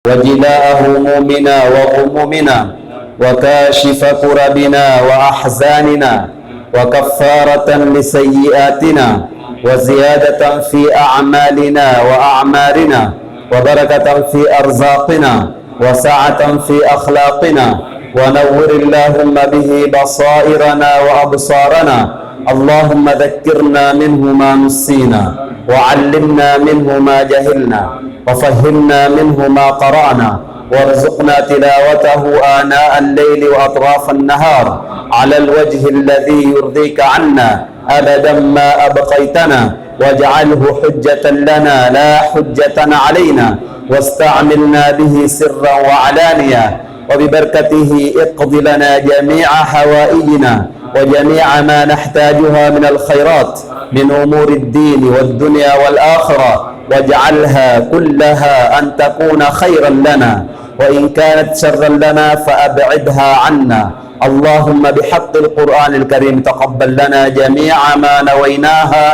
وجلاء همومنا وغمومنا وكاشف كربنا وأحزاننا وكفارة لسيئاتنا وزيادة في أعمالنا وأعمارنا وبركة في أرزاقنا وسعة في أخلاقنا ونور اللهم به بصائرنا وأبصارنا. اللهم ذكرنا منه ما نسينا وعلمنا منه ما جهلنا وفهمنا منه ما قرأنا وارزقنا تلاوته آناء الليل وأطراف النهار على الوجه الذي يرضيك عنا أبدا ما أبقيتنا، واجعله حجة لنا لا حجة علينا، واستعملنا به سرا وعلانيا، وببركته اقض لنا جميع حوائجنا وجميع ما نحتاجها من الخيرات من أمور الدين والدنيا والآخرة، واجعلها كلها أن تكون خيرا لنا، وإن كانت شرا لنا فأبعدها عنا. اللهم بحق القرآن الكريم تقبل لنا جميع ما نويناها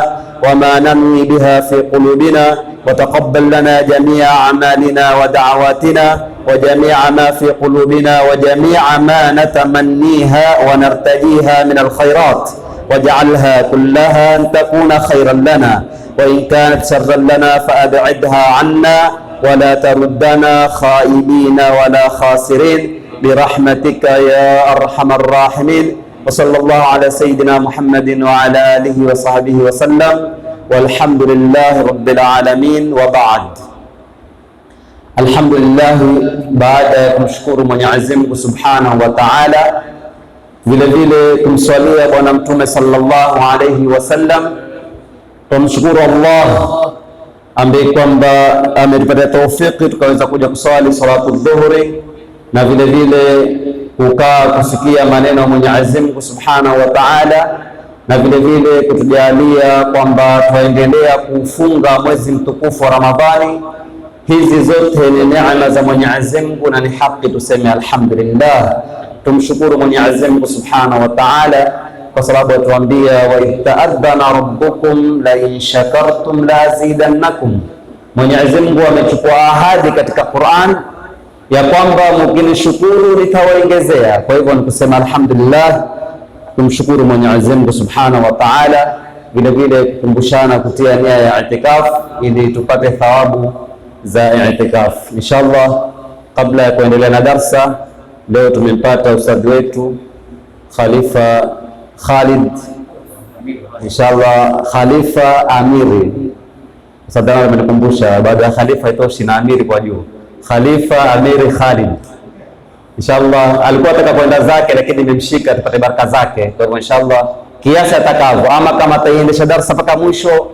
وما ننوي بها في قلوبنا، وتقبل لنا جميع أعمالنا ودعواتنا وجميع ما في قلوبنا وجميع ما نتمنيها ونرتجيها من الخيرات، واجعلها كلها أن تكون خيرا لنا، وإن كانت شرا لنا فأبعدها عنا ولا تردنا خائبين ولا خاسرين برحمتك يا أرحم الراحمين. وصلى الله على سيدنا محمد وعلى آله وصحبه وسلم والحمد لله رب العالمين. وبعد. Alhamdulillah, baada ya kumshukuru Mwenyezi Mungu Subhanahu wa Ta'ala, vile vile kumswalia Bwana Mtume sallallahu alayhi wasallam, tumshukuru Allah ambaye kwamba ametupatia taufiki tukaweza kuja kuswali salatu dhuhuri na vile vile kukaa kusikia maneno ya Mwenyezi Mungu Subhanahu wa Ta'ala, na vile vile kutujalia kwamba tuendelea kufunga mwezi mtukufu wa Ramadhani. Hizi zote ni neema za Mwenyezi Mungu na ni haki tuseme alhamdulillah. Tumshukuru Mwenyezi Mungu Subhanahu wa Ta'ala kwa sababu atuambia, wa ta'adhana rabbukum la in shakartum la azidannakum. Mwenyezi Mungu amechukua ahadi katika Qur'an ya kwamba mkinishukuru nitawaongezea. Kwa hivyo nikusema alhamdulillah, tumshukuru Mwenyezi Mungu Subhanahu wa Ta'ala, vile vile kukumbushana kutia nia ya itikaf ili tupate thawabu za itikaf inshallah. Kabla ya kuendelea na darsa, leo tumempata ustadhi wetu Khalifa Khalid inshallah, Khalifa Amiri. Sadana amenikumbusha baada ya Khalifa itoshi na Amiri kwa juu, Khalifa Amiri Khalid inshallah. Alikuwa ataka kwenda zake lakini nimemshika tupate baraka zake. Kwa hivyo inshallah kiasi atakavyo, ama kama ataendesha darasa mpaka mwisho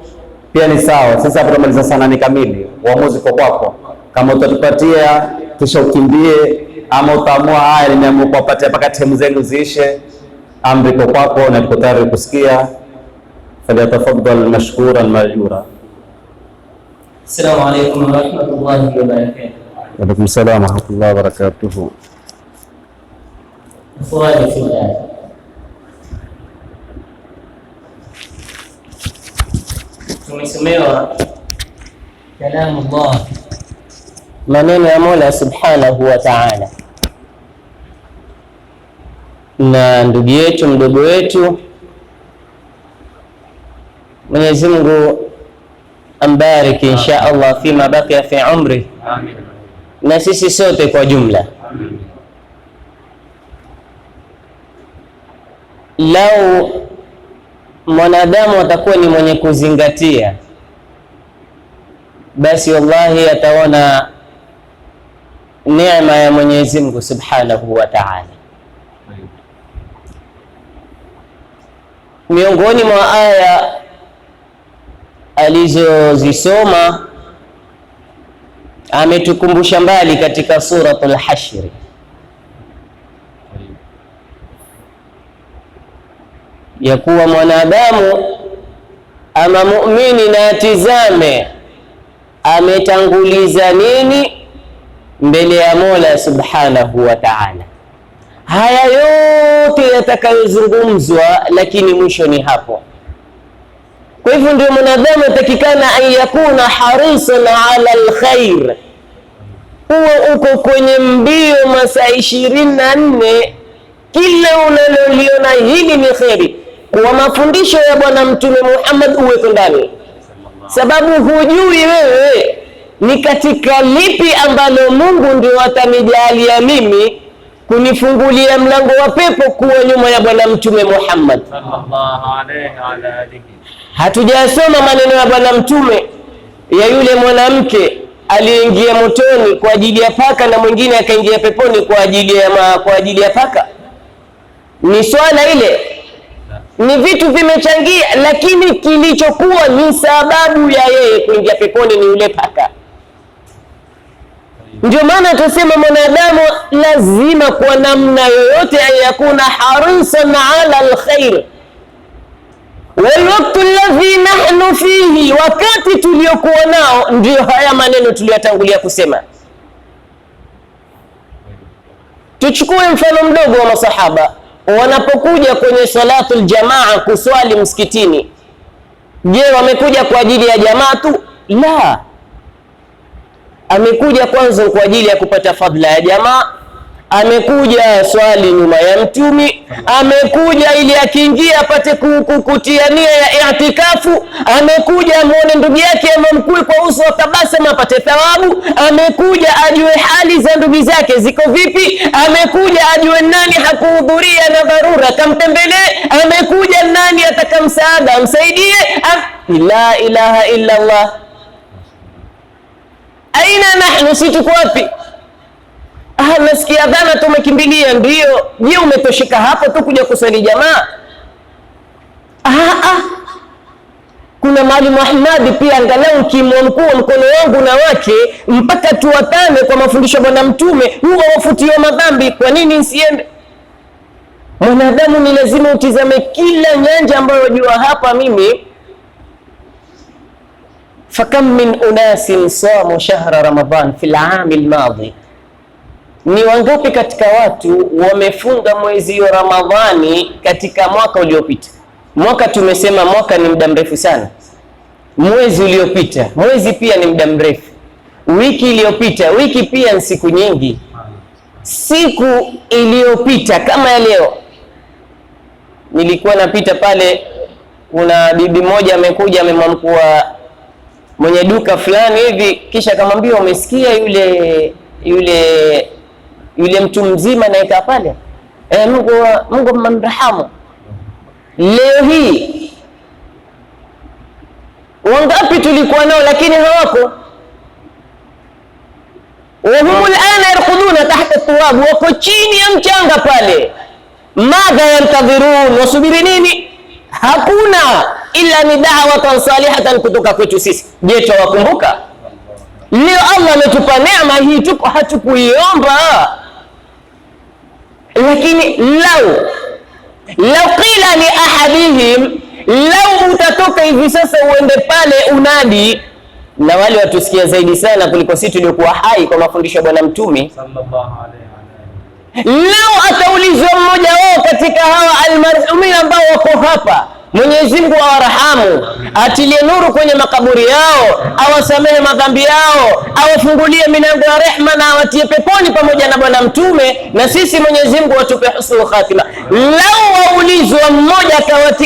pia ni sawa. Sasa hapo tumaliza sana ni kamili, uamuzi kwa kwako. Kama utatupatia kisha ukimbie, ama utaamua haya nimeamua kuwapatia mpaka timu zenu ziishe, amri kwa kwako na niko tayari kusikia. Falyatafaddal mashkuran majura. Assalamu alaykum wa rahmatullahi wa barakatuh. Wa alaykum assalam wa rahmatullahi wa barakatuh. Ikhwani fillah, tumesomewa kalamu Allah, maneno ya Mola Subhanahu wa Ta'ala, na ndugu yetu mdogo wetu Mwenyezi Mungu ambariki insha Allah fima baqiya fi umri, amin, na sisi sote kwa jumla. Amin. Lau mwanadamu atakuwa ni mwenye kuzingatia, basi wallahi ataona neema ya Mwenyezi Mungu Subhanahu wa Ta'ala. Miongoni mwa aya alizozisoma ametukumbusha mbali katika suratul Hashr, ya kuwa mwanadamu ama muumini na atizame ametanguliza nini mbele ya Mola Subhanahu wa Ta'ala. Haya yote yatakayozungumzwa, lakini mwisho ni hapo. Kwa hivyo ndio mwanadamu atakikana an yakuna harisan ala alkhair, uwe uko kwenye mbio masaa 24, kila unaloliona hili ni kheri kwa mafundisho ya Bwana Mtume Muhammad uweko ndani, sababu hujui wewe ni katika lipi ambalo Mungu ndio atanijalia mimi kunifungulia mlango wa pepo kuwa nyuma ya Bwana Mtume Muhammad sallallahu alaihi wa alihi. Hatujasoma maneno ya Bwana Mtume ya yule mwanamke aliyeingia motoni kwa ajili ya paka na mwingine akaingia peponi kwa ajili ya paka? Ni swala ile, ni vitu vimechangia, lakini kilichokuwa ni sababu ya yeye kuingia peponi ni yule paka. Ndio maana tusema mwanadamu lazima kwa namna yoyote ayakuna harisan ala alkhair. Walwaktu alladhi nahnu fihi, wakati tuliokuwa nao ndio haya maneno tuliyotangulia kusema. Tuchukue mfano mdogo wa masahaba wanapokuja kwenye salatul jamaa kuswali msikitini. Je, wamekuja kwa ajili ya jamaa tu? La, amekuja kwanza kwa ajili ya kupata fadhila ya jamaa, amekuja swali nyuma ya Mtumi, amekuja ili akiingia apate kutia nia ya i'tikafu, amekuja amuone ndugu yake amemkui kwa uso wa tabasamu apate thawabu, amekuja ajue hali za ndugu zake ziko vipi, amekuja ajue nani hakuhudhuria na dharura kamtembelee, amekuja nani ataka msaada amsaidie. La ilaha illa Allah. Aina nahnu, si tuko wapi? Nasikia dhana tumekimbilia. Ndio. Je, umetosheka hapo tu kuja kuswali jamaa? Kuna Mwalimu Ahmad pia, angalau kimwamkua mkono wangu na wake mpaka tuwatane kwa mafundisho Bwana Mtume, huwa wafutiwa madhambi. Kwa nini nsiende? Mwanadamu ni lazima utizame kila nyanja ambayo wajua hapa mimi. Fakam min unasin samu shahra Ramadhan fil aami almadhi, ni wangapi katika watu wamefunga mwezi wa Ramadhani katika mwaka uliopita? Mwaka tumesema mwaka ni muda mrefu sana. Mwezi uliopita, mwezi pia ni muda mrefu. Wiki iliyopita, wiki pia ni siku nyingi. Siku iliyopita kama ya leo, nilikuwa napita pale, kuna bibi moja amekuja amemwamkua mwenye duka fulani hivi, kisha akamwambia umesikia yule mtu mzima anayekaa pale, Mungu mrhamu. Leo hii wangapi tulikuwa nao lakini hawako? Wahum alana yarkhuduna tahta turab, wako chini ya mchanga pale. Madha yantadhirun, wasubiri nini? Hakuna illa ni da'watan salihatan kutoka kwetu sisi. Je, tuwakumbuka? Leo Allah ametupa neema hii, tuko hatukuiomba. Lakini lau qila li ahadihim, lau utatoka hivi sasa uende pale unadi, na wale watusikia zaidi sana kuliko sisi tuliokuwa hai kwa mafundisho ya Bwana Mtume sallallahu alaihi wasallam. Lau ataulizwa mmoja wao katika hawa almarhumin ambao wako hapa, Mwenyezi Mungu awarahamu, atilie nuru kwenye makaburi yao, awasamehe madhambi yao, awafungulie milango ya rehema na awatie peponi pamoja na Bwana Mtume, na sisi Mwenyezi Mungu atupe husnul khatima. Lau waulizwa mmoja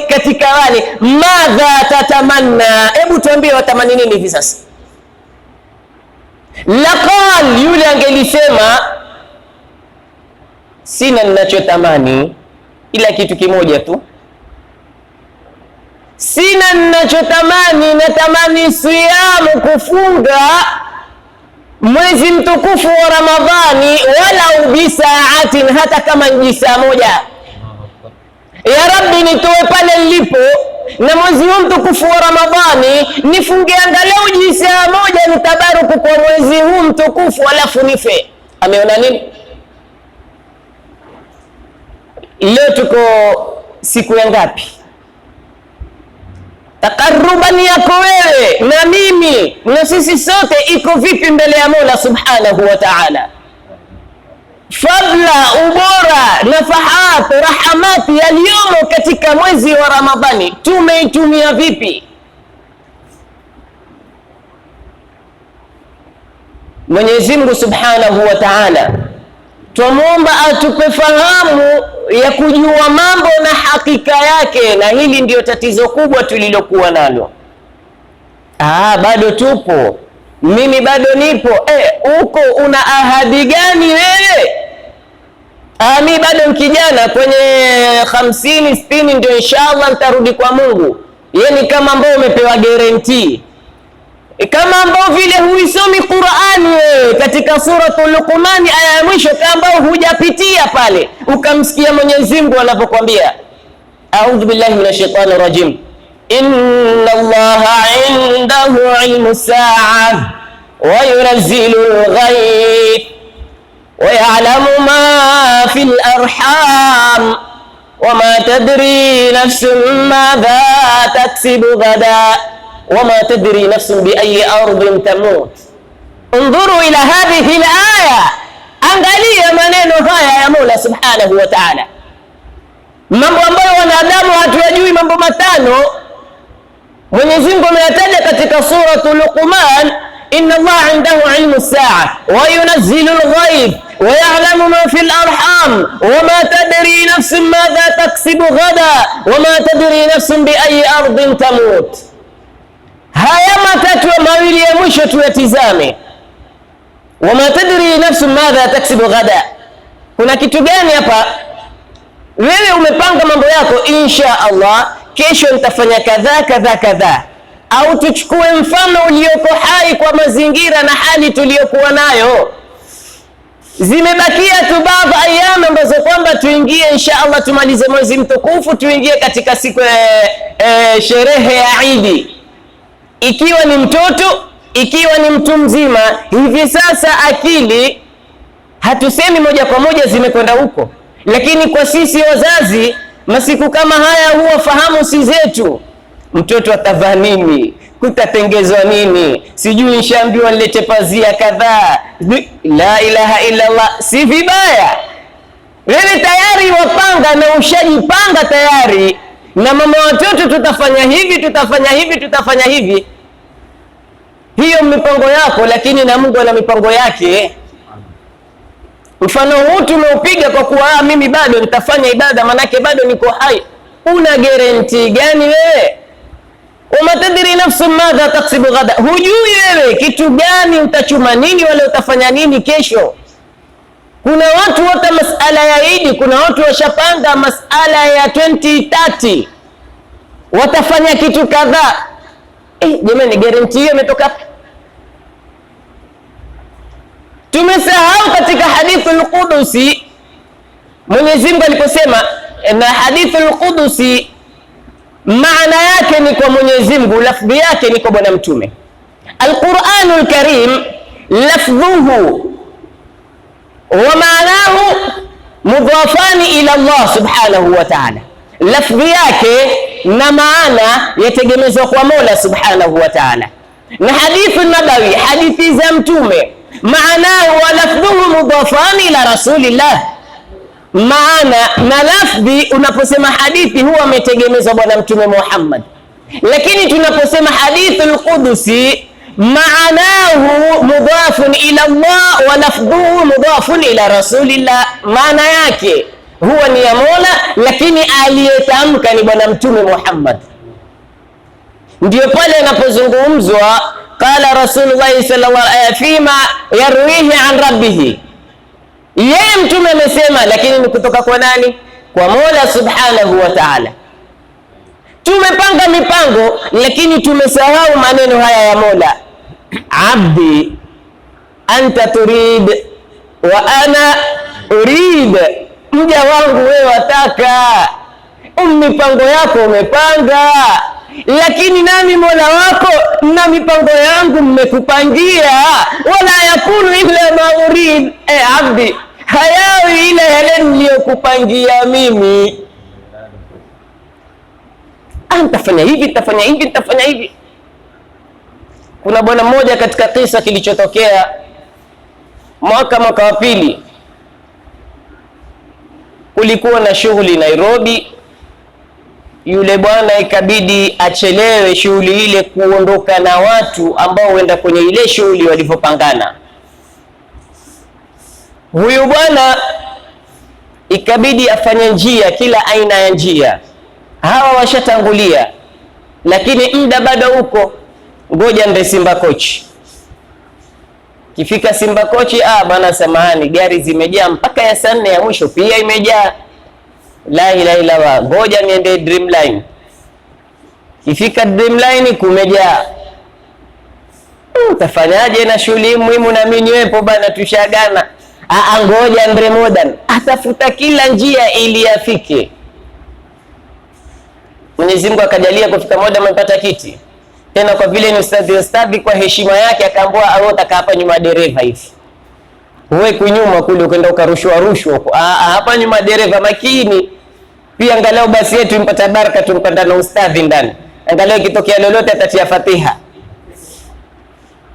katika wale, madha tatamanna, hebu tuambie watamani nini hivi sasa? Laqal, yule angelisema sina ninachotamani ila kitu kimoja tu, sina ninachotamani, natamani siyamu, kufunga mwezi mtukufu wa Ramadhani, wala bisaatin, hata kama ni saa moja. Ya Rabbi, nitoe pale nilipo na mwezi huu mtukufu wa Ramadhani nifunge angalau saa moja, nitabaruku kwa mwezi huu mtukufu, alafu nife. Ameona nini? Leo tuko siku ya ngapi? Taqarruban yako wewe na mimi na sisi sote iko vipi mbele ya Mola Subhanahu wa Ta'ala? Fadla, ubora, nafahat, rahamati yaliyomo katika mwezi wa Ramadhani tumeitumia vipi? Mwenyezi Mungu Subhanahu wa Ta'ala twamwomba atupe fahamu ya kujua mambo na hakika yake, na hili ndio tatizo kubwa tulilokuwa nalo. Bado tupo, mimi bado nipo. Uko una ahadi gani wewe? Mi bado mkijana kwenye 50 60 ndio inshallah nitarudi kwa Mungu. Yani kama ambao umepewa guarantee, kama ambao vile huisomi Qur'ani wewe katika suratul Luqman aya ya mwisho, kama ambao hujapitia pale ukamsikia Mwenyezi Mungu anapokuambia a'udhu billahi minash shaitani rajim, inna Allaha 'indahu 'ilmus sa'ah wa yunazzilul ghaith wa ya'lamu ma fil arham wa ma tadri nafsun madha taksibu ghadan wa ma tadri nafsun bi ayyi ardhin tamut. Undhuru ila hadhihi al-aya, angalia maneno haya ya Mola Subhanahu wa Ta'ala, mambo ambayo wanadamu hatuyajui, mambo matano Mwenyezi Mungu ameyataja katika suratul Luqman, inna Allaha 'indahu 'ilmus sa'a wa yunazzilul ghaith wa ya'lamu ma fil arham wa ma tadri nafsun madha taksibu ghada wa ma tadri nafsun bi ayyi ardhin tamut. Haya matatu mawili ya mwisho tuyatizame. Wa ma tadri nafsun madha taksibu ghada, kuna kitu gani hapa? Wewe umepanga mambo yako, insha Allah kesho nitafanya kadha kadha kadha, au tuchukue mfano ulioko hai kwa mazingira na hali tuliyokuwa nayo. Zimebakia tu baadhi ayama ambazo kwamba tuingie insha Allah, tumalize mwezi mtukufu, tuingie katika siku sherehe ya Idi. Ikiwa ni mtoto, ikiwa ni mtu mzima, hivi sasa akili hatusemi moja kwa moja zimekwenda huko, lakini kwa sisi wazazi masiku kama haya huwa fahamu si zetu. Mtoto atavaa nini, kutatengezwa nini, sijui nishaambiwa nilete pazia kadhaa. La ilaha illa Allah, si vibaya. Wewe tayari wapanga na ushajipanga tayari, na mama watoto tutafanya hivi, tutafanya hivi, tutafanya hivi. Hiyo mipango yako, lakini na Mungu ana mipango yake. Mfano huu tumeupiga kwa kuwa mimi bado nitafanya ibada, manake bado niko hai. Una guarantee gani wewe? Wama tadri nafsun madha taksibu ghada, hujui wewe kitu gani utachuma nini wala utafanya nini kesho. Kuna watu wote masala ya Idi, kuna watu washapanga masala ya 2030 watafanya kitu kadhaa. Jamani, guarantee hiyo imetoka hapa? Tumesahau katika hadithul Qudusi Mwenyezi Mungu aliposema, na hadithul Qudusi maana yake ni kwa Mwenyezi Mungu, lafdhi yake ni kwa Bwana Mtume. Al-Qur'anul Karim lafdhuhu wa maanahu mudhafani ila Allah Subhanahu wa Ta'ala. Lafdhi yake na maana yategemezwa kwa Mola Subhanahu wa Ta'ala. Na hadithu nabawi, hadithi za Mtume, maanahu wa lafdhuhu mudhafani ila Rasulillah. Maana na lafdhi, unaposema hadithi huwa ametegemezwa Bwana Mtume Muhammad, lakini tunaposema hadithul Qudusi maanahu mudhafun ila Allah wa lafdhuhu mudhafun ila Rasulillah. Maana yake huwa ni ya Mola, lakini aliyetamka ni Bwana Mtume Muhammad. Ndio pale anapozungumzwa qala Rasulullah sallallahu alaihi fima yarwihi an rabbihi, yeye Mtume amesema, lakini ni kutoka kwa nani? Kwa Mola Subhanahu wa Ta'ala. Tumepanga mipango, lakini tumesahau maneno haya ya Mola, abdi anta turid wa ana urid. Mja wangu wewe wataka, mipango yako umepanga, lakini nami Mola wako na mipango yangu mmekupangia. Wala yakunu illa ma urid, abdi, hayawi ila yale niliyokupangia mimi. Nitafanya hivi, nitafanya hivi, nitafanya hivi. Kuna bwana mmoja katika kisa kilichotokea mwaka wa pili, kulikuwa na shughuli Nairobi. Yule bwana ikabidi achelewe shughuli ile, kuondoka na watu ambao wenda kwenye ile shughuli walivyopangana. Huyu bwana ikabidi afanye njia, kila aina ya njia. Hawa washatangulia, lakini muda bado huko, ngoja nde Simba Kochi. Kifika Simba Kochi, bwana samahani, gari zimejaa mpaka ya saa 4 ya mwisho pia imejaa. La ilaha illa Allah, ngoja niende Dreamline. Kifika Dreamline kumejaa. Utafanyaje na shughuli muhimu na mimi niwepo bana, tushagana. Ngoja Andre Modern atafuta kila njia ili afike. Mwenyezi Mungu akajalia kufika Modern, amepata kiti. Tena kwa vile ni ustadhi, kwa heshima yake akaambiwa aota hapa nyuma dereva hivi. Wewe kunyuma kule ukaenda ukarushwa. Hapa nyuma dereva makini. Pia angalau basi yetu impata baraka, tumpanda na ustadhi ndani. Angalau kitokea lolote atatia Fatiha.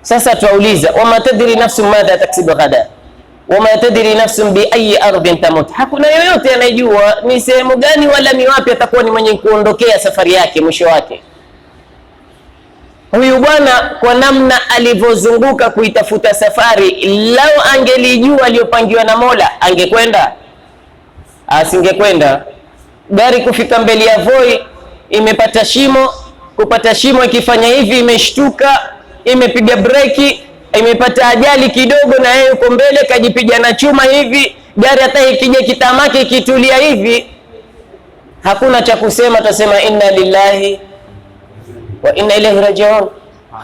Sasa tuauliza, wama tadri nafsun madha taksibu ghada, wama tadri nafsun bi ayi ardhin tamut. Hakuna yoyote anayejua ni sehemu gani wala ni wapi atakuwa ni mwenye kuondokea safari yake, mwisho wake. Huyu bwana kwa namna alivyozunguka kuitafuta safari, lao angelijua aliyopangiwa na Mola, angekwenda? Asingekwenda. Gari kufika mbele ya Voi imepata shimo, kupata shimo ikifanya hivi imeshtuka, imepiga breki, imepata ajali kidogo, na yeye yuko mbele kajipiga na chuma hivi. Gari hata ikija kitamaki ikitulia hivi, hakuna cha kusema, tasema inna lillahi wa inna ilaihi rajiun.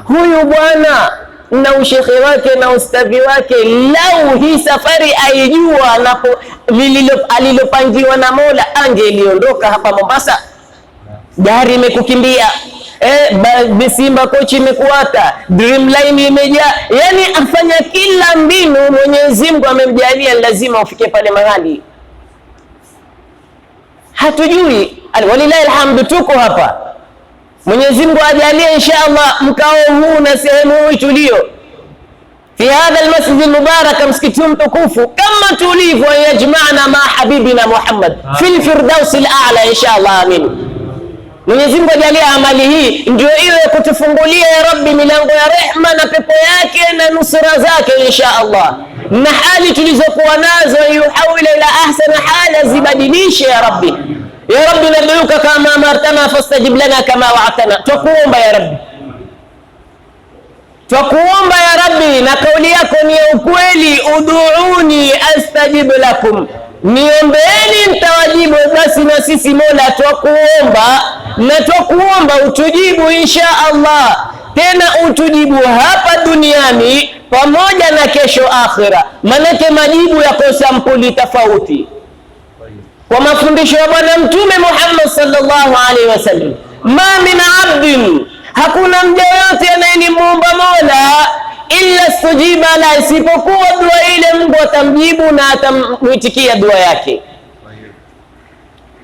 Huyu bwana na ushekhe wake na ustadhi wake, lau hii safari aijua na alilopangiwa na Mola, angeliondoka hapa Mombasa. Gari imekukimbia, Simba Kochi imekuata, Dreamline imejaa, yani afanya kila mbinu. Mwenyezi Mungu amemjalia lazima ufike pale mahali. Hatujui, walilahi alhamdu, tuko hapa. Mwenyezi Mungu ajalie inshallah mkao huu na sehemu hii tulio fi hadha almasjid almubarak, msikiti mtukufu, kama tulivyo yajma'na ma habibina Muhammad fil firdaus al'a inshallah, amin. Mwenyezi Mungu ajalie amali hii ndio iwe kutufungulia ya Rabbi milango ya rehma na pepo yake na nusura zake inshallah, na hali tulizokuwa nazo yuhawila ila ahsana hala, zibadilishe ya Rabbi. Ya Rabbi nad'uka kama amartana fastajib lana kama wa'atana. Tukuomba ya Rabbi, tukuomba ya Rabbi, na kauli yako ni ya ukweli, ud'uuni astajib lakum, niombeeni nitawajibu. Basi na sisi Mola tukuomba, na tukuomba utujibu insha Allah, tena utujibu hapa duniani pamoja na kesho akhira, manake majibu yako sampuli tofauti. Kwa mafundisho ya Bwana Mtume Muhammad sallallahu alaihi wasallam, ma min abdin, hakuna mja yote anayenimuomba Mola illa stujiba la, isipokuwa dua ile Mungu atamjibu na atamuitikia dua yake.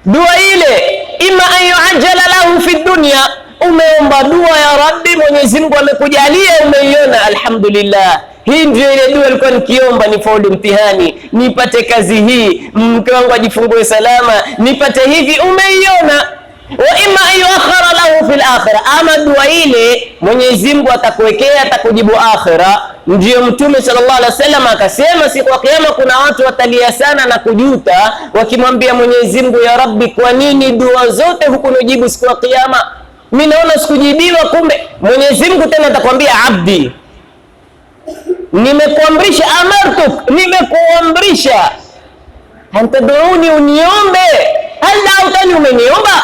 Dua ile ima an yuajjala lahu fi dunya, umeomba dua ya Rabbi, Mwenyezi Mungu amekujalia umeiona, alhamdulillah. Hii ndio ile dua nilikuwa nikiomba, nifaulu mtihani, nipate kazi hii, mke wangu ajifungue salama, nipate hivi, umeiona. Wa imma ayuakhara lahu fil akhirah, ama dua ile Mwenyezi Mungu atakuwekea, atakujibu akhira. Ndio Mtume sallallahu alaihi wasallam akasema siku ya kiyama kuna watu watalia sana na kujuta, wakimwambia Mwenyezi Mungu, ya Rabbi, kwa nini dua zote hukunijibu siku ya kiyama? Mimi naona sikujibiwa. Kumbe Mwenyezi Mungu tena atakwambia, abdi, nimekuamrisha, amartuk, nimekuamrisha antad'uni, uniombe, hal utani, umeniomba?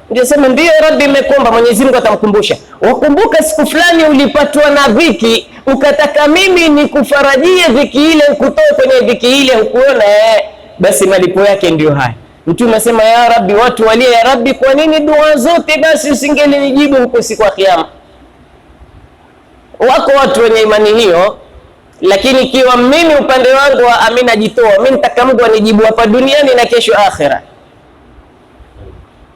Ndio sema ndio Rabbi nimekuomba. Mwenyezi Mungu atamkumbusha, wakumbuka siku fulani ulipatwa na dhiki, ukataka mimi nikufarajie dhiki ile, ukutoe kwenye dhiki ile, hukuona, basi malipo yake ndio haya. Mtume asema, ya Rabbi, watu walia, ya Rabbi, kwa nini dua zote basi usingenijibu huko siku ya kiyama? Wako watu wenye imani hiyo, lakini ikiwa mimi upande wangu wa amina jitoa, mimi nitaka Mungu anijibu hapa duniani na kesho akhera.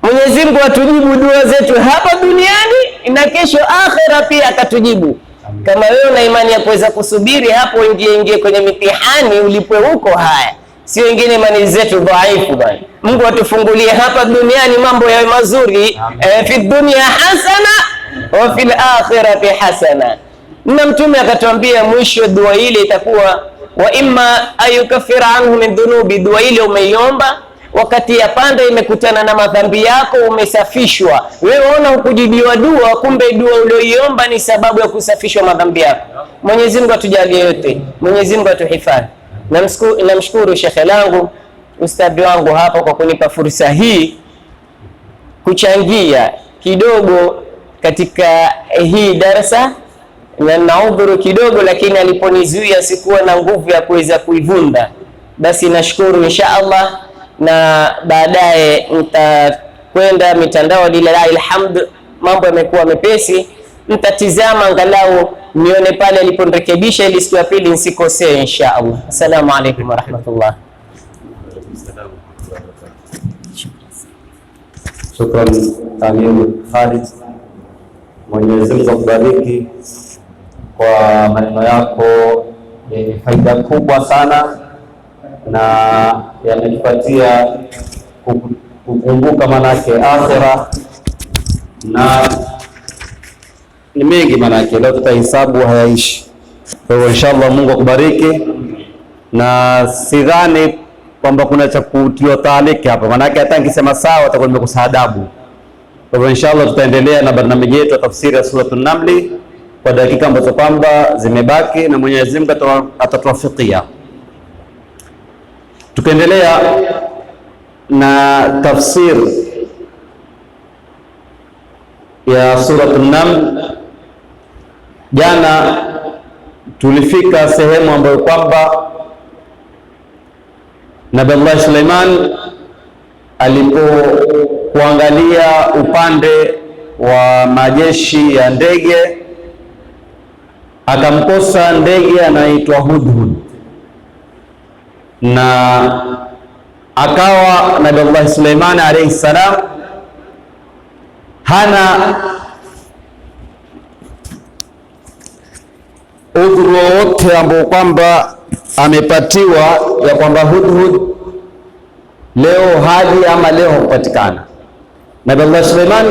Mwenyezi Mungu atujibu dua zetu hapa duniani na kesho akhera pia akatujibu. Kama wewe una imani ya kuweza kusubiri hapo, ingie kwenye mitihani ulipwe huko, haya sio wengine imani zetu dhaifu bwana. Mungu atufungulie hapa duniani mambo yawe mazuri, fi dunya hasana wa fil akhirati hasana. Na Mtume akatuambia mwisho dua ile itakuwa wa imma ayukaffira anhu min dhunubi, dua ile umeiomba wakati ya panda imekutana na madhambi yako, umesafishwa. Wewe ona hukujibiwa dua, kumbe dua ulioiomba ni sababu ya kusafishwa madhambi yako. Mwenyezi Mungu atujalie yote, Mwenyezi Mungu atuhifadhi. Namshukuru shekhe langu, ustadhi wangu hapa kwa kunipa fursa hii kuchangia kidogo katika hii darasa, na naudhuru kidogo, lakini aliponizuia sikuwa na nguvu ya kuweza kuivunda. Basi nashukuru insha Allah, na baadaye nitakwenda mitandao, lillahi alhamd, mambo yamekuwa mepesi, nitatizama angalau nione pale aliponirekebisha, ili siku ya pili nisikosee insha Allah. Assalamu alaykum wa rahmatullah. Shukran Amir Khalid, Mwenyezi Mungu akubariki kwa maneno yako yenye faida kubwa sana, na yametupatia kukumbuka manake akhira, na ni mengi manake leo tutahesabu hayaishi. Kwa hiyo inshallah Mungu akubariki, na sidhani kwamba kuna cha kutiwa taaliki hapa, manake hata nikisema sawa atakuwa nimekosa adabu. Kwa hivyo inshallah tutaendelea na barnamiji yetu ya tafsiri ya Suratul Namli kwa dakika ambazo kwamba zimebaki, na Mwenyezi Mungu atatuwafikia. Tukiendelea na tafsir ya Suratul Naml, jana tulifika sehemu ambayo kwamba Nabii Allah Suleiman alipokuangalia upande wa majeshi ya ndege akamkosa ndege anaitwa Hudhud, na akawa Nabii Allah Suleiman alayhi salam hana udhuru wowote ambao kwamba amepatiwa ya kwamba Hudhud leo hadi ama leo hakupatikana. Nabii Allah Suleiman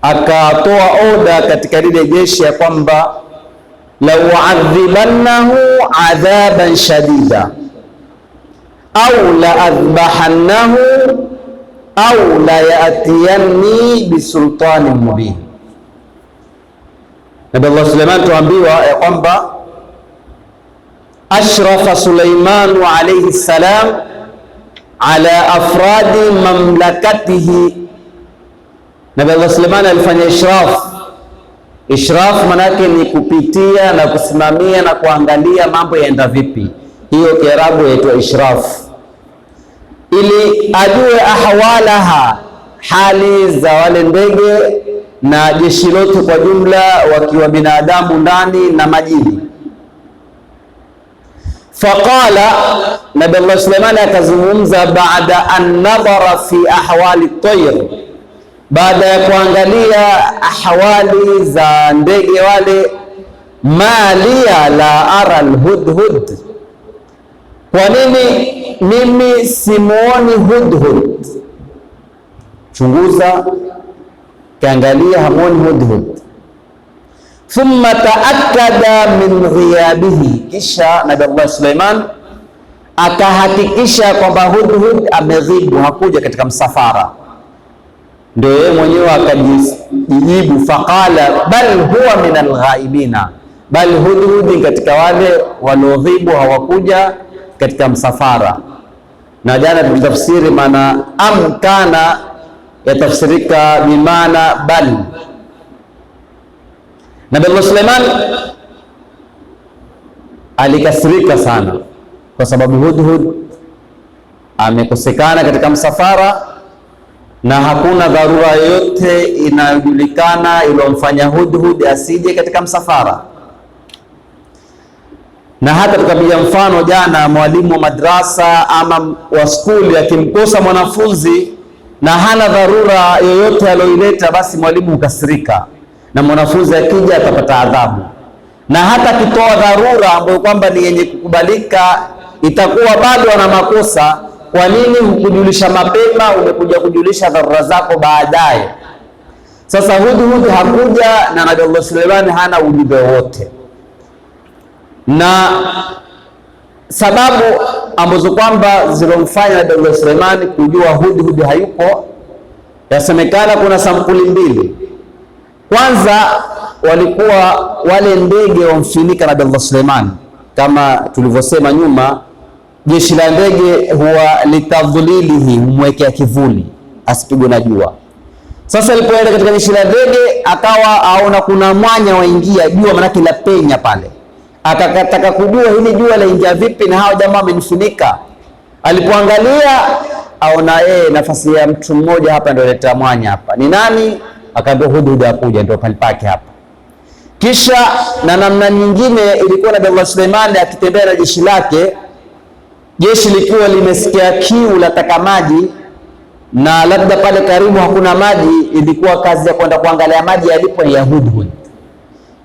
akatoa oda katika lile jeshi ya kwamba la uadhibannahu adhaban shadida au la adhbahannahu au la yatiyanni bisultanin mubin. Nabii Allah Suleiman tuambiwa ya kwamba ashrafa Suleimanu alayhi salam ala afradi mamlakatihi. Nabii Allah Suleiman alifanya ishraf, manake ni kupitia na kusimamia na kuangalia mambo yaenda vipi. Hiyo Kiarabu yaitwa ishraf, ili ajue ahwalaha, hali za wale ndege na jeshi lote kwa jumla, wakiwa binadamu ndani na majini. Faqala, Nabii Allah Suleiman akazungumza, baada an nadhara fi ahwali at-tayr, baada ya kuangalia ahwali za ndege wale, ma liya la ara al-hudhud, kwa nini mimi simuoni Hudhud? Chunguza, kaangalia, hamuoni Hudhud. Thumma taakkada min ghiyabihi, kisha Nabii Allah Suleiman akahakikisha kwamba Hudhud ameghibu, hakuja katika msafara. Ndio yeye mwenyewe akajibu, faqala bal huwa min alghaibina, bal Hudhud katika wale walioghibu, hawakuja katika msafara. Na jana tulitafsiri maana amkana yatafsirika bimaana bal. Nabii Allah Suleiman alikasirika sana kwa sababu Hudhud amekosekana katika msafara, na hakuna dharura yoyote inayojulikana iliyomfanya Hudhud asije katika msafara. Na hata tukapiga mfano jana, mwalimu wa madrasa ama wa skuli akimkosa mwanafunzi na hana dharura yoyote aliyoileta, basi mwalimu hukasirika, na mwanafunzi akija atapata adhabu. Na hata akitoa dharura ambayo kwamba ni yenye kukubalika, itakuwa bado ana makosa. Kwa nini hukujulisha mapema? Umekuja kujulisha dharura zako baadaye. Sasa Hudhud hakuja, na Nabii Allah Suleiman hana ujumbe wote. Na sababu ambazo kwamba zilomfanya Nabii Allah Suleiman kujua Hudhud hayupo, yasemekana kuna sampuli mbili. Kwanza walikuwa wale ndege wamfinika Nabii Allah Suleiman, kama tulivyosema nyuma, jeshi la ndege huwa litadhlilihi, humwekea kivuli asipigwe na jua. Sasa alipoenda katika jeshi la ndege akawa aona kuna mwanya waingia jua, manake la penya pale, akataka kujua hili jua laingia vipi na hao jamaa wamenifunika. Alipoangalia aona nafasi ya mtu mmoja hapa ndio leta mwanya hapa, ni nani? Akaambia Hudhud akuja, ndio palipake hapa. Kisha na namna nyingine ilikuwa Nabii Allah Suleiman akitembea na jeshi lake, jeshi likiwa limesikia kiu lataka maji na labda pale karibu hakuna maji, ilikuwa kazi ya kwenda kuangalia maji yalipo ya Hudhud.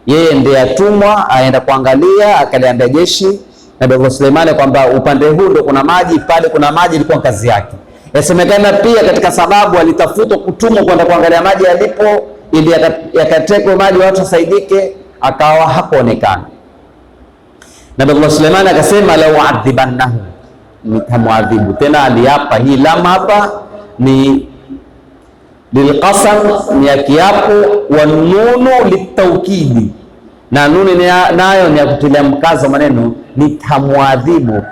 Yeye ndiye atumwa aenda kuangalia, akaliambia jeshi Nabii Allah Suleiman kwamba upande huu ndio kuna maji, pale kuna maji, ilikuwa kazi yake. Yasemekana pia katika sababu alitafutwa kutumwa kwenda kuangalia maji yalipo ili yakatekwe maji watu wasaidike, akawa hakuonekana. Nabii Allah Suleiman akasema la uadhibannahu, nitamwadhibu. Tena aliapa, hii lama hapa ni lilqasam, ni ya kiapo, wa nunu litaukidi, na nuni nayo ni ya kutilia mkazo maneno, nitamwadhibu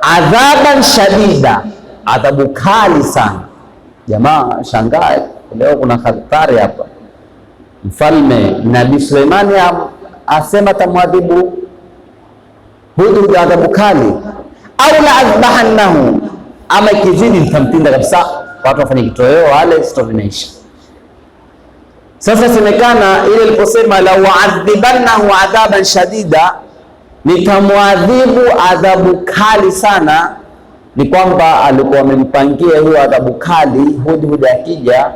adhaban shadida, adhabu kali sana. Jamaa shangae, leo kuna hatari hapa. Mfalme Nabii Suleiman asema tamwadhibu Hudhud adhabu kali, au la azbahannahu, ama kizidi nitamtinda kabisa, watu wafanye kitoweo wale, sito vinaisha. Sasa semekana ile iliposema la uadhibannahu adhaban shadida, nitamwadhibu adhabu kali sana, ni kwamba alikuwa amempangia hiyo adhabu kali. Hudhud akija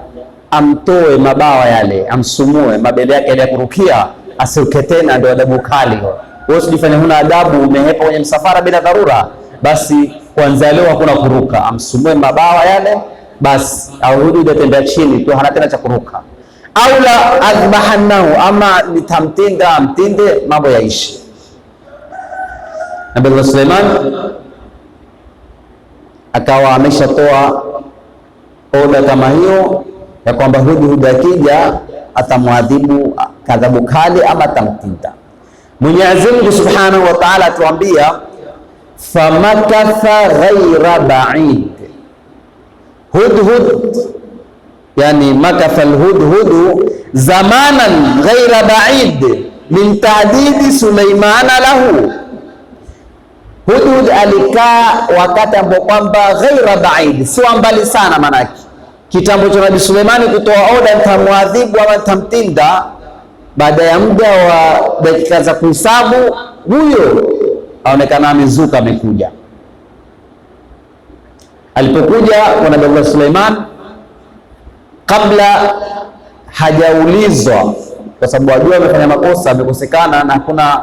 amtoe mabawa yale, amsumue mabele yake ya kurukia, asiruke tena, ndio adhabu kali hiyo. Wewe usijifanye huna adabu, umehepa kwenye msafara bila dharura, basi kwanza leo hakuna kuruka, amsumue mabawa yale basi, au Hudhud atembea chini tu, hana tena cha kuruka. Au la azbahannahu, ama nitamtinda, amtinde, mambo yaishi. Nabii Suleiman akawa ameshatoa oda kama hiyo ya kwamba Hudhud akija atamwadhibu kadhabu kali ama atamtinda. Mwenyezi Mungu Subhanahu wa Ta'ala atuambia famakatha ghaira ba'id, Hudhud yani makatha alhudhud zamanan ghaira ba'id min tahdidi Suleimana lahu. Hudhud alikaa wakati ambao kwamba ghaira ba'id, sio mbali sana, manake kitambo cha Nabii Suleimani kutoa oda nitamwadhibu ama nitamtinda, baada ya muda wa dakika za kuhesabu huyo aonekana amezuka, amekuja. Alipokuja kwa Nabii Allah Suleiman, kabla hajaulizwa, kwa sababu ajua amefanya makosa, amekosekana na hakuna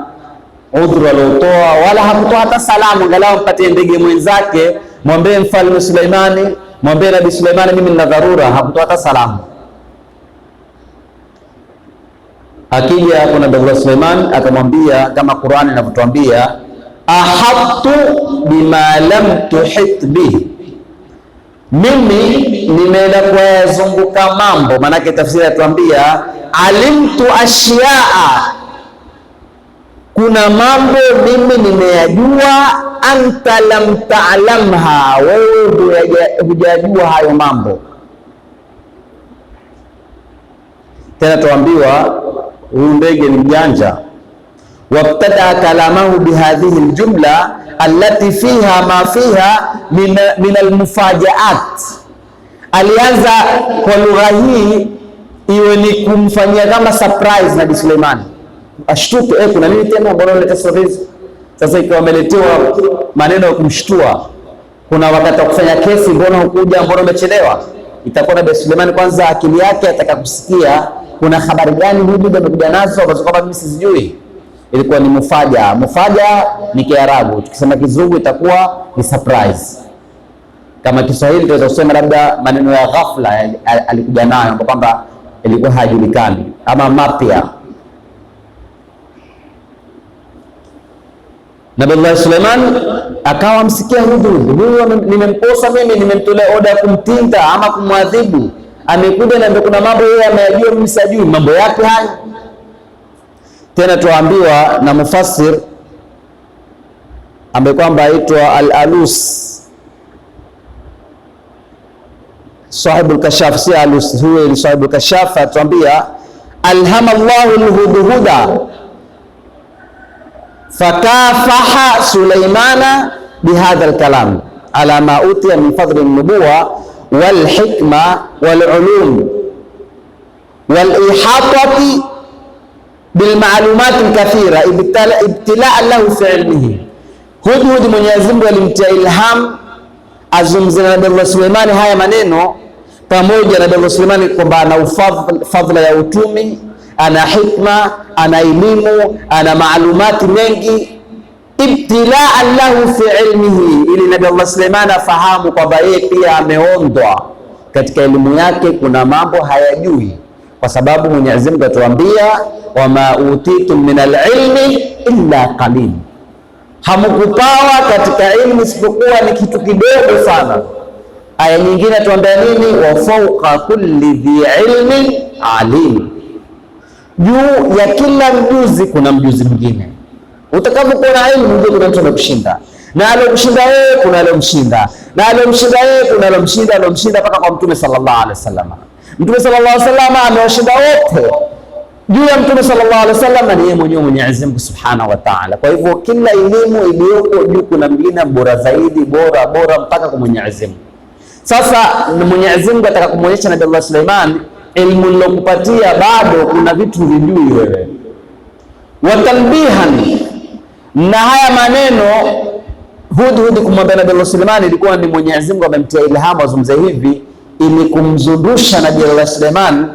udhuru aliotoa, wala hakutoa hata salamu, angalau mpatie ndege mwenzake, mwambie Mfalme Suleimani, mwambie Nabii Suleimani mimi nina dharura. Hakutoa hata salamu. Akija kuna Nabii Allah Suleiman akamwambia kama Qur'ani inavyotuambia, ahattu bima lam tuhit bihi, mimi nimeenda kuyazunguka mambo. Maanake tafsiri yatuambia alimtu ashyaa, kuna mambo mimi nimeyajua, anta lam ta'lamha, wewe hujajua hayo mambo. Tena tuambiwa huyu ndege ni mjanja. Wabtada kalamahu bihadhihi aljumla allati fiha ma fiha min almufajaat, alianza kwa lugha hii iwe ni kumfanyia kama surprise Nabii Suleiman, ashtuke, kuna nini tena, mbona unaleta surprise? Sasa ikiwa ameletewa maneno ya kumshtua, kuna wakati wa kufanya kesi, mbona hukuja, mbona umechelewa, itakuwa Nabii Suleiman kwanza akili yake ataka kusikia kuna habari gani Hudhud amekuja nazo ambazo kwamba mimi sijui. Ilikuwa ni mufaja. Mufaja ni Kiarabu, tukisema Kizungu itakuwa ni surprise. Kama Kiswahili tunaweza kusema labda maneno ya ghafla alikuja nayo kwamba ilikuwa hajulikani ama mapya. Nabii Suleiman akawa msikia Hudhud, huyu nimemkosa mimi, nimemtolea oda ya kumtinda ama kumwadhibu, amekuja na ndio kuna mambo yeye ameyajua, mimi sijui mambo yapi haya. Tena tuambiwa na mufassir ambaye kwamba aitwa Al-Alus Sahibul Kashaf, si Alus, huyo ni Sahibul Kashaf, atuambia alhama Allahu al-hudhuda fakafaha Sulaimana bihadha al-kalam ala ma utiya min fadli an-nubuwa wal hikma wal ulum wal ihatati bil ma'lumat al-kathira ibtila'an lahu fi ilmihi. Hudhud Mwenyezi Mungu alimtia ilham azungumze na Nabii Suleimani haya maneno, pamoja na Nabii Suleimani kwamba ana fadhila ya utumi, ana hikma, ana elimu, ana maalumati mengi, ibtilaan lahu fi ilmihi, ili Nabii Suleimani afahamu kwamba yeye pia ameondwa katika elimu yake, kuna mambo hayajui, kwa sababu Mwenyezi Mungu atuambia wama utitum min alilmi illa qalil, hamkupawa katika ilmu isipokuwa ni kitu kidogo sana. Aya nyingine tuambia nini? Wa fawqa kulli dhi ilmin alim, juu ya kila mjuzi kuna mjuzi mwingine. Utakapokuwa na ilmu, ndio kuna mtu anakushinda, na alomshinda wewe kuna alomshinda, na alomshinda wewe kuna alomshinda, mpaka kwa Mtume sallallahu alaihi wasallam. Mtume sallallahu alaihi wasallam amewashinda wote. Juu ya Mtume sallallahu alaihi wasallam ni yeye mwenyewe Mwenyezi Mungu Subhanahu wa Ta'ala. Kwa hivyo kila elimu iliyoko juu kuna mwingine bora zaidi, bora mpaka kwa Mwenyezi Mungu. Sasa Mwenyezi Mungu ataka kumuonyesha Nabii Allah Suleiman, elimu nilokupatia bado kuna vitu vijui wewe. Watalbihan, na haya maneno Hudhud kumwambia Nabii Allah Suleiman ilikuwa ni Mwenyezi Mungu amemtia ilhamu azungumze hivi ili kumzundusha Nabii Allah Suleiman.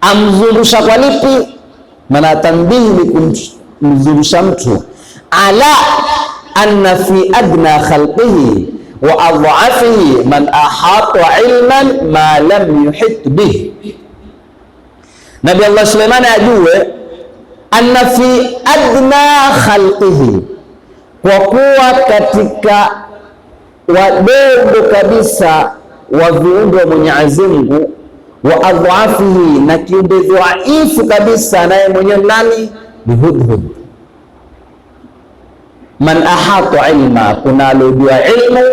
Amzundusha kwa lipi? Maana tanbihi ni kumzundusha mtu ala anna fi adna khalqihi wa adhafihi man ahata ilman ma lam yuhit bihi. Nabii Allah Suleiman ajue anna fi adna khalqihi, kwa kuwa katika wadogo kabisa wa viumbe wa Mwenyezi Mungu, wa adhafihi, na kiumbe dhaifu kabisa naye mwenyewe nani? Ni Hudhud. Man ahata ilma, kuna alojua ilmu,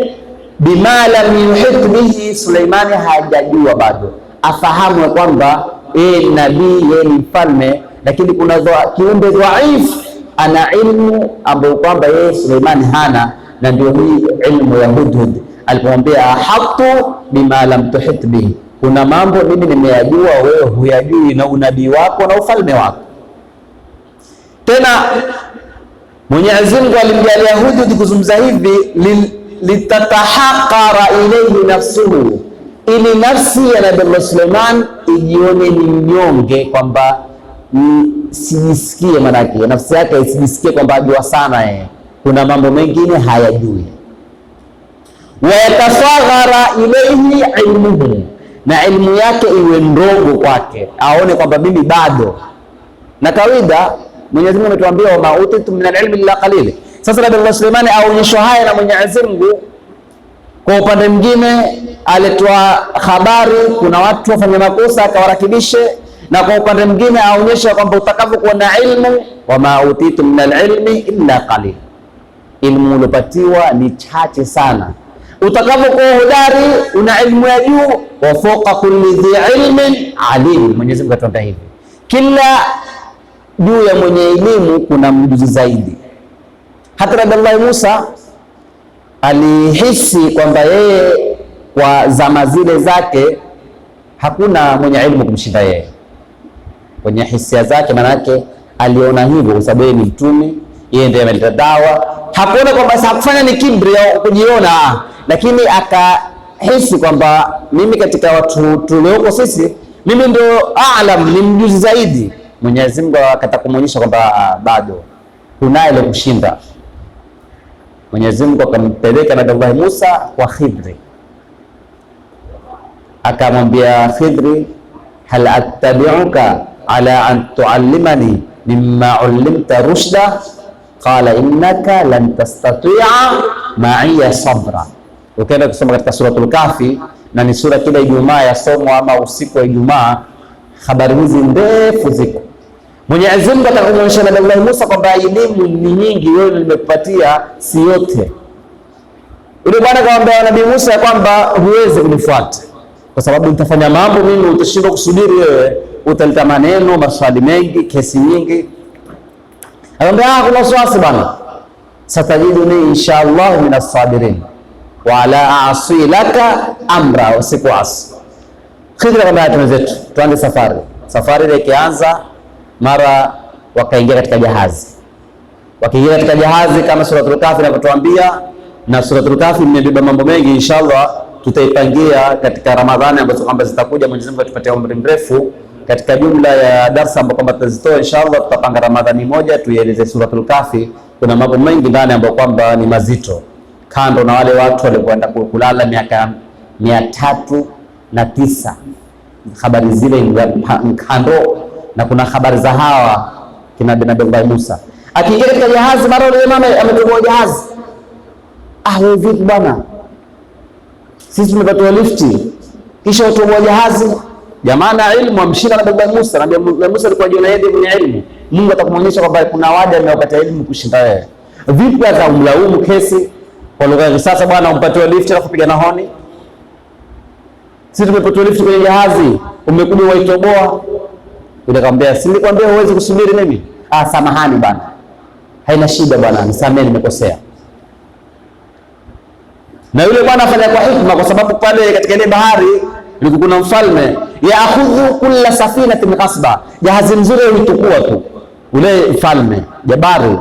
bima lam yuhit bihi, Suleimani hajajua bado, afahamu kwamba yeye nabii, yeye ni mfalme, lakini kuna kiumbe dhaifu ana ilmu ambayo kwamba yeye Suleimani hana, na ndio hii ilmu ya Hudhud alipomwambia ahatu bima lam tuhit bihi, kuna mambo mimi nimeyajua wewe huyajui, na unabii wako na ufalme wako. Tena Mwenyezi Mungu alimjalia Hudhud kuzungumza hivi litatahaqara ilayhi nafsuhu, ili nafsi ya Nabii Suleiman ijione ni mnyonge, kwamba sijisikie, manake nafsi yake isijisikie kwamba ajua sana yeye, kuna mambo mengine hayajui. Wa yatasaghara ilayhi ilmuhu, na ilmu yake iwe ndogo kwake, aone kwamba mimi bado. Na kawaida Mwenyezi Mungu ametuambia wama utitum min al-ilmi illa qalil. Sasa Nabii Suleiman aonyeshwa haya na Mwenyezi Mungu. Kwa upande mwingine alitoa habari kuna watu wafanya makosa akawarakibishe, na kwa upande mwingine aonyesha kwamba utakapokuwa na ilmu, wama utitum min al-ilmi illa qalil, ilmu ulopatiwa ni chache sana. Utakapokuwa hodari, una ilmu ya juu, wa fawqa kulli dhi ilmin alim. Mwenyezi Mungu atuambia hivi, kila juu ya mwenye elimu kuna mjuzi zaidi. Hata Nabii Musa alihisi kwamba yeye kwa zama zile zake hakuna mwenye elimu kumshinda yeye kwenye hisia zake, manake aliona hivyo kwa sababu yeye ni mtume, yeye ndiye ameleta dawa. Hakuona kwamba hakufanya ni kibri au kujiona, lakini akahisi kwamba mimi katika watu tulioko sisi, mimi ndio aalam, ni mjuzi zaidi. Mwenyezi Mungu akataka kumuonyesha kwamba bado kunaye ile kushinda. Mwenyezi Mungu akampeleka Nabii Musa kwa Khidri, akamwambia Khidri, hal attabi'uka ala an tuallimani mimma ullimta rushda qala innaka lan tastati'a ma'iya sabra. Ukienda kusoma katika suratul Kahfi, na ni sura kila Ijumaa yasomwa ama usiku wa Ijumaa, habari hizi ndefu ziko. Mwenyezi Mungu atakuonyesha Nabii Musa kwamba elimu ni nyingi, wewe nimekupatia si yote. Yule bwana akamwambia Nabii Musa ya kwamba huwezi kunifuata kwa sababu nitafanya mambo mimi, utashindwa kusubiri wewe, utaleta maneno, maswali mengi, kesi nyingi. Akamwambia kuna wasiwasi bwana, satajiduni inshallah minas sabirin wa la a'si laka amra, usikuasi. Khidr akamwambia tumezetu tuanze safari. Safari ile ikianza, mara wakaingia katika jahazi. Wakiingia katika jahazi kama suratul Kahfi inavyotuambia, na suratul Kahfi imebeba mambo mengi, inshallah tutaipangia katika Ramadhani ambazo kwamba zitakuja. Mwenyezi Mungu atupatie umri mrefu. Katika jumla ya darasa ambazo kwamba tutazitoa, inshallah tutapanga Ramadhani moja tuieleze suratul Kahfi. Kuna mambo mengi ndani ambayo kwamba ni mazito, kando na wale watu waliokwenda kulala miaka 309, habari zile kando, na kuna habari za hawa kina Nabii Musa. Akiingia katika jahazi, mara yule mama ametoboa jahazi. Wewe vipi bwana, sisi tumepatiwa lifti kisha utoboa jahazi? Jamaa na ilmu amshinda Nabii Musa. Nabii Musa alikuwa jiona yeye mwenye ilmu. Mungu atakumwonyesha kwamba kuna waja amewapatia ilmu kushinda wewe. Vipi atamlaumu kesi kwa lugha ya sasa, bwana umpatiwa lifti alafu piga na honi? Sisi tumepatiwa lifti kwenye jahazi, umekuja waitoboa. Yule akamwambia, si nilikwambia huwezi kusubiri mimi? Samahani bwana, haina shida bwana, nisamehe nimekosea. Na yule bwana afanya kwa hikma, kwa sababu pale katika ile bahari ilikuwa kuna mfalme, yaakhudhu kulla safinatin qasba, jahazi nzuri huitukua tu. Ule mfalme jabari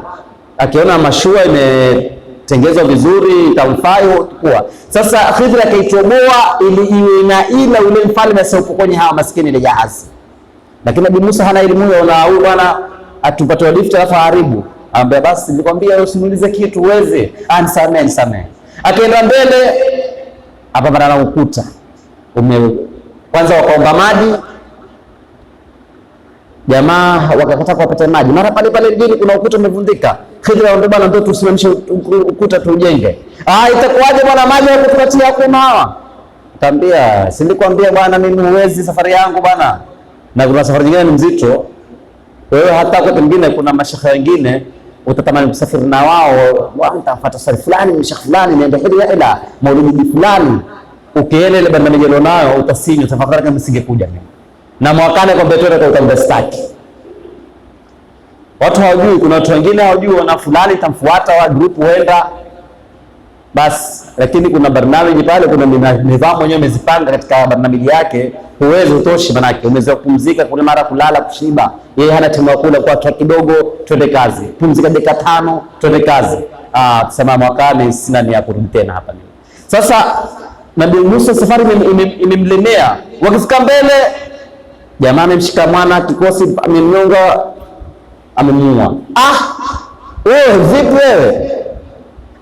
akiona mashua imetengezwa vizuri itamfai hutukua. Sasa Khidr akaitoboa ili iwe na ila ule mfalme asiupokonye hawa maskini ile jahazi. Lakini Nabii Musa hana elimu hiyo, na huyu bwana atupatoa lift alafu haribu. Anambia basi nilikwambia usimuulize kitu uweze. Nisamehe. Akaenda mbele, hapa barana ukuta kwanza wakaomba maji, jamaa wakakata kuwapata maji. Mara pale mjini kuna ukuta umevundika. Khidr anambia bwana, ndio tusimamishe ukuta tujenge. Itakuwaje bwana, maji hakutupatia hakuna hawa? Akamwambia, si nilikwambia bwana mimi huwezi safari yangu bwana, na kuna safari nyingine ni mzito. Wewe hata kwa pengine kuna mashekhe wengine utatamani kusafiri na wao, nitafuata safari fulani mshekhe fulani niende ila maulidi fulani. Ukienda ile banda mjelo nayo utasinywa, tafakari kama singekuja mimi. Na mwakane kwa betoro kwa utambastaki. Watu hawajui, kuna watu wengine hawajui, wana fulani tamfuata wa group huenda basi, lakini kuna barnamiji pale, kuna nidhamu wenyewe umezipanga katika barnamiji yake. Huwezi utoshi, manake umeweza kupumzika, kuna mara kulala kushiba. Yeye hana timu ya kula, kwa kidogo twende kazi, pumzika dakika 5 twende kazi. Kusema mwakani sina nia kurudi tena hapa mimi. Sasa Nabii Musa safari imemlemea, wakifika mbele jamaa amemshika mwana kikosi, amemnyonga, amemuua. Wewe vipi wewe?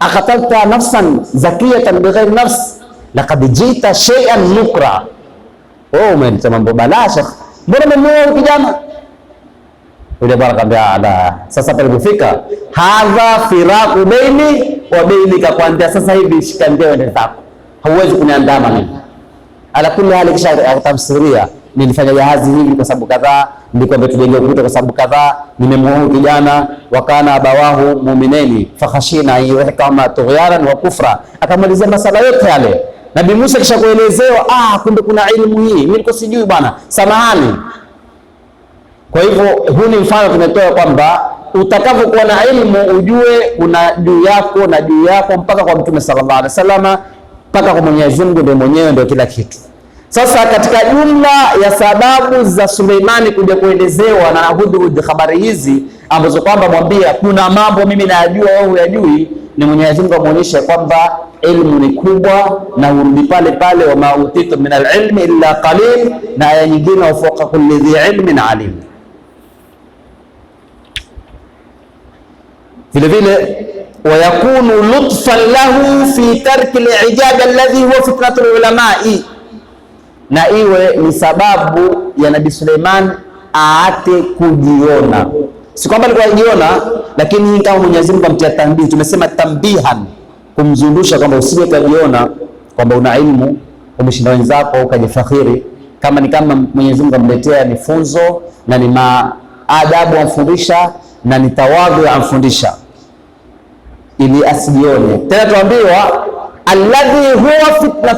Akatalta nafsan zakiyatan bighairi nafs laqad jita shay'an nukra. Umeleta mambo balaa shekh, mbona umemuua kijana? Yule bwana akamwambia, sasa palipofika, hadha firaqu baini wa bainika, kuanzia sasa hivi shika ndio ndio zako, hauwezi kuniandama mimi. Ala kulli hali, kisha atamsiria, nilifanya jahazi hivi kwa sababu kadhaa, nilikwambia tujenge ukuta kwa sababu kadhaa, nimemuoa kijana, wakana abawahu mu'mineni fakhashina yuhkama tughyaran wa kufra. Akamalizia masala yote yale. Nabii Musa kisha kuelezewa, kumbe kuna ilmu hii, mimi niko sijui bwana, samahani. Kwa hivyo huu ni mfano tumetoa kwamba utakapokuwa na ilmu ujue kuna juu yako na juu yako, mpaka kwa Mtume sallallahu alaihi wasallam, mpaka kwa Mwenyezi Mungu, ndio mwenyewe ndio kila kitu. Sasa katika jumla ya sababu za Suleimani kuja kuelezewa na Hudhud habari hizi ambazo kwamba mwambia kuna mambo mimi najua wewe huyajui, ni Mwenyezi Mungu amuonyesha kwamba ilmu ni kubwa, na hurudi pale pale, wa ma utitu min al-ilmi illa qalil, na aya nyingine wa fawqa kulli dhi ilmin alim. Vile vile wayakunu lutfan lahu fi tarki al-ijab alladhi huwa fitnatul ulamai, na iwe ni sababu ya Nabii Suleiman aate kujiona. Si kwamba alikuwa anajiona, lakini kama Mwenyezi Mungu amtia tambii, tumesema tambihan, kumzundusha kwamba usije kajiona kwamba una ilmu umeshinda wenzako ukajifakhiri. Kama ni kama Mwenyezi Mungu amletea ni funzo na ni maadabu amfundisha na ni tawadhu amfundisha, ili asijione tena. Tuambiwa alladhi huwa fitna